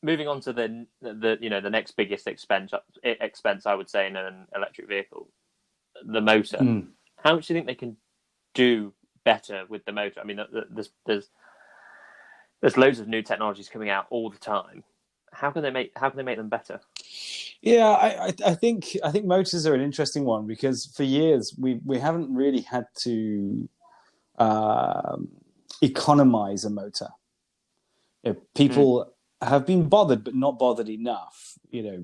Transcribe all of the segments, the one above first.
moving on to the next biggest expense I would say in an electric vehicle, the motor. How much do you think they can do better with the motor? I mean, there's loads of new technologies coming out all the time. How can they make them better? Yeah, I think motors are an interesting one, because for years we haven't really had to economize a motor. People have been bothered, but not bothered enough.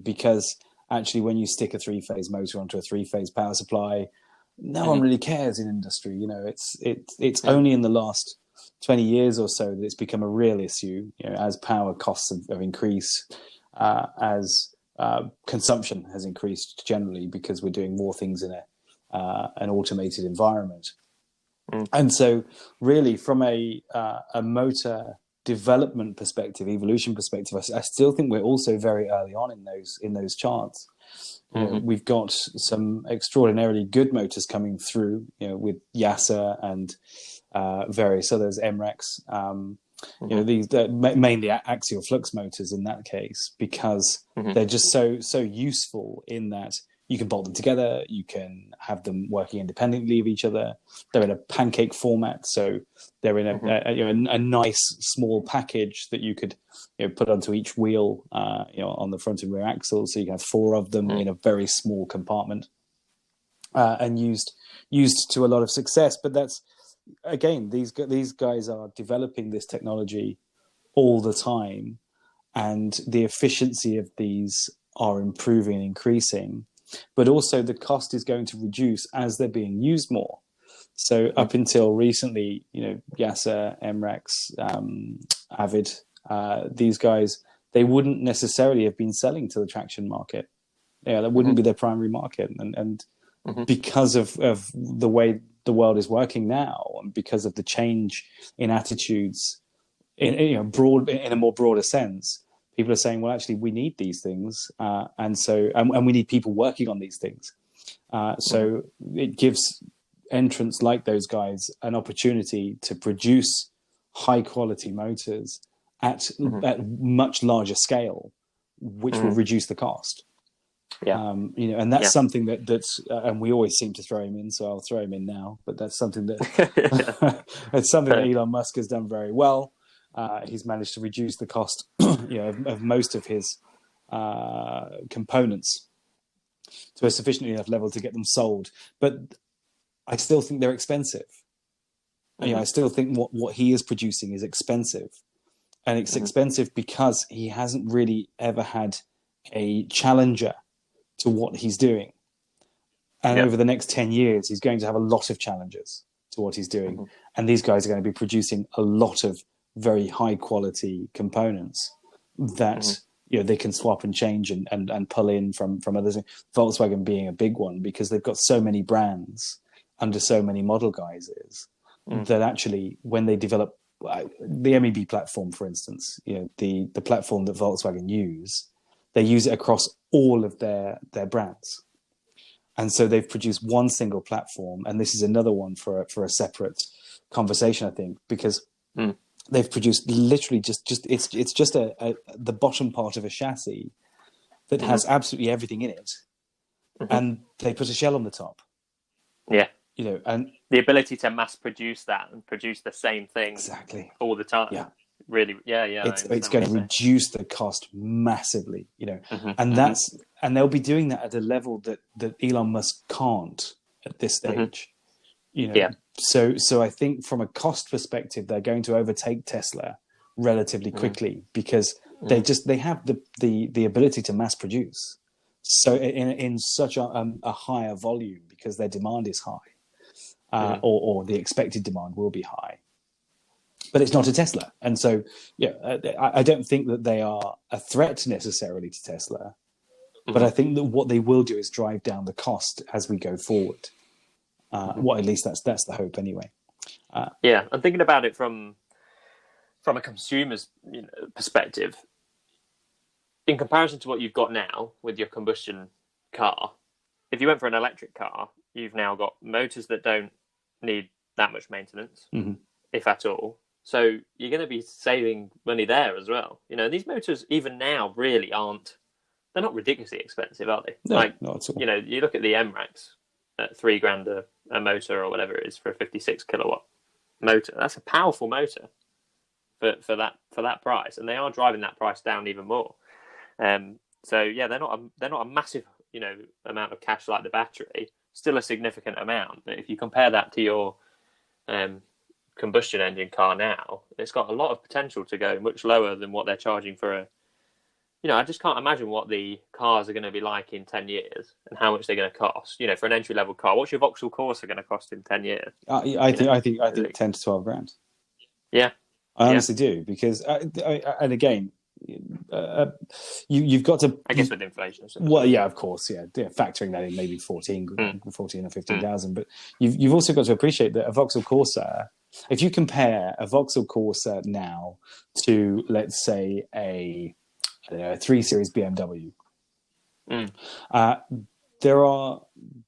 Because actually, when you stick a 3-phase motor onto a 3-phase power supply, no one really cares in industry. It's only in the last 20 years or so that it's become a real issue. As power costs have increased, as consumption has increased generally, because we're doing more things in an automated environment. And so, really, from a motor development perspective, evolution perspective, I still think we're also very early on in those charts. We've got some extraordinarily good motors coming through, with YASA and various others, MREX. These mainly axial flux motors in that case, because they're just so useful in that you can bolt them together, you can have them working independently of each other. They're in a pancake format, so they're in a nice small package that you could put onto each wheel, on the front and rear axles. So you can have 4 of them in a very small compartment, and used to a lot of success. But that's, again, these guys are developing this technology all the time, and the efficiency of these are improving and increasing. But also the cost is going to reduce as they're being used more. So up until recently, YASA, MREX, Avid, these guys, they wouldn't necessarily have been selling to the traction market. That wouldn't be their primary market. And because of the way the world is working now, and because of the change in attitudes in a more broader sense, people are saying, well, actually, we need these things, and we need people working on these things. So it gives entrants like those guys an opportunity to produce high quality motors at much larger scale, which will reduce the cost. And that's something that's and we always seem to throw him in, so I'll throw him in now. But that's something that it's something that Elon Musk has done very well. He's managed to reduce the cost, of most of his components to a sufficiently enough level to get them sold. But I still think they're expensive. I still think what he is producing is expensive, and it's expensive because he hasn't really ever had a challenger to what he's doing. And over the next 10 years, he's going to have a lot of challenges to what he's doing. And these guys are going to be producing a lot of very high quality components that they can swap and change and pull in from others. Volkswagen being a big one, because they've got so many brands under so many model guises that actually, when they develop the MEB platform, for instance, the platform that Volkswagen use, they use it across all of their brands. And so they've produced one single platform, and this is another one for a separate conversation, I think, because they've produced literally it's just the bottom part of a chassis that has absolutely everything in it, and they put a shell on the top. And the ability to mass produce that and produce the same thing exactly all the time. Really, it's going to reduce the cost massively, and and they'll be doing that at a level that Elon Musk can't at this stage. So I think from a cost perspective, they're going to overtake Tesla relatively quickly, because they have the ability to mass produce. So in such a higher volume, because their demand is high, or the expected demand will be high. But it's not a Tesla. And so, I don't think that they are a threat necessarily to Tesla, but I think that what they will do is drive down the cost as we go forward. At least that's the hope anyway. I'm thinking about it from a consumer's perspective. In comparison to what you've got now with your combustion car, if you went for an electric car, you've now got motors that don't need that much maintenance, if at all. So you're going to be saving money there as well. You know, these motors even now really they're not ridiculously expensive, are they? No, like, not at all. You know, you look at the MRAX at $3,000 a motor or whatever it is for a 56 kilowatt motor. That's a powerful motor for that price, and they are driving that price down even more. So yeah, they're not a massive, you know, amount of cash like the battery. Still a significant amount, but if you compare that to your combustion engine car now, it's got a lot of potential to go much lower than what they're charging for a. You know, I just can't imagine what the cars are going to be like in 10 years and how much they're going to cost. You know, for an entry level car, what's your Vauxhall Corsa going to cost in 10 years? I think 10 to 12 grand. Yeah, I honestly do, because and again, you've got to. I guess with inflation. Well, yeah, of course, yeah, factoring that in, maybe 14 or 15,000. But you've also got to appreciate that a Vauxhall Corsa. If you compare a Vauxhall Corsa now to, let's say, a 3 Series BMW, there are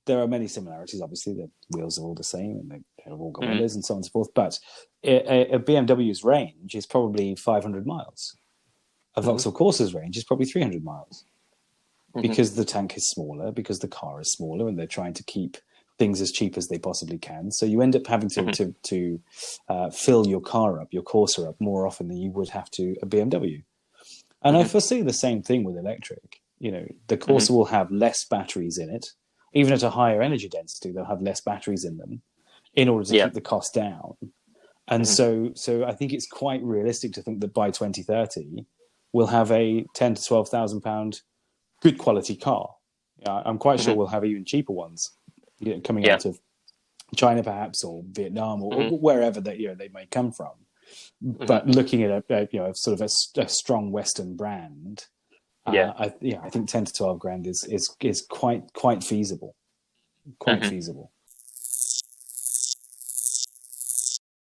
many similarities. Obviously, the wheels are all the same, and they've all got windows and so on and so forth. But a BMW's range is probably 500 miles. A Vauxhall Corsa's range is probably 300 miles, because the tank is smaller, because the car is smaller, and they're trying to keep things as cheap as they possibly can. So you end up having to fill your car up, your Corsa up, more often than you would have to a BMW. And I foresee the same thing with electric. You know, the Corsa will have less batteries in it. Even at a higher energy density, they'll have less batteries in them in order to keep the cost down. And so I think it's quite realistic to think that by 2030, we'll have a £10,000 to £12,000 good quality car. I'm quite sure we'll have even cheaper ones, you know, coming out of China, perhaps, or Vietnam, or wherever that, you know, they may come from. But looking at a sort of a strong Western brand, I think 10 to 12 grand is quite feasible, feasible.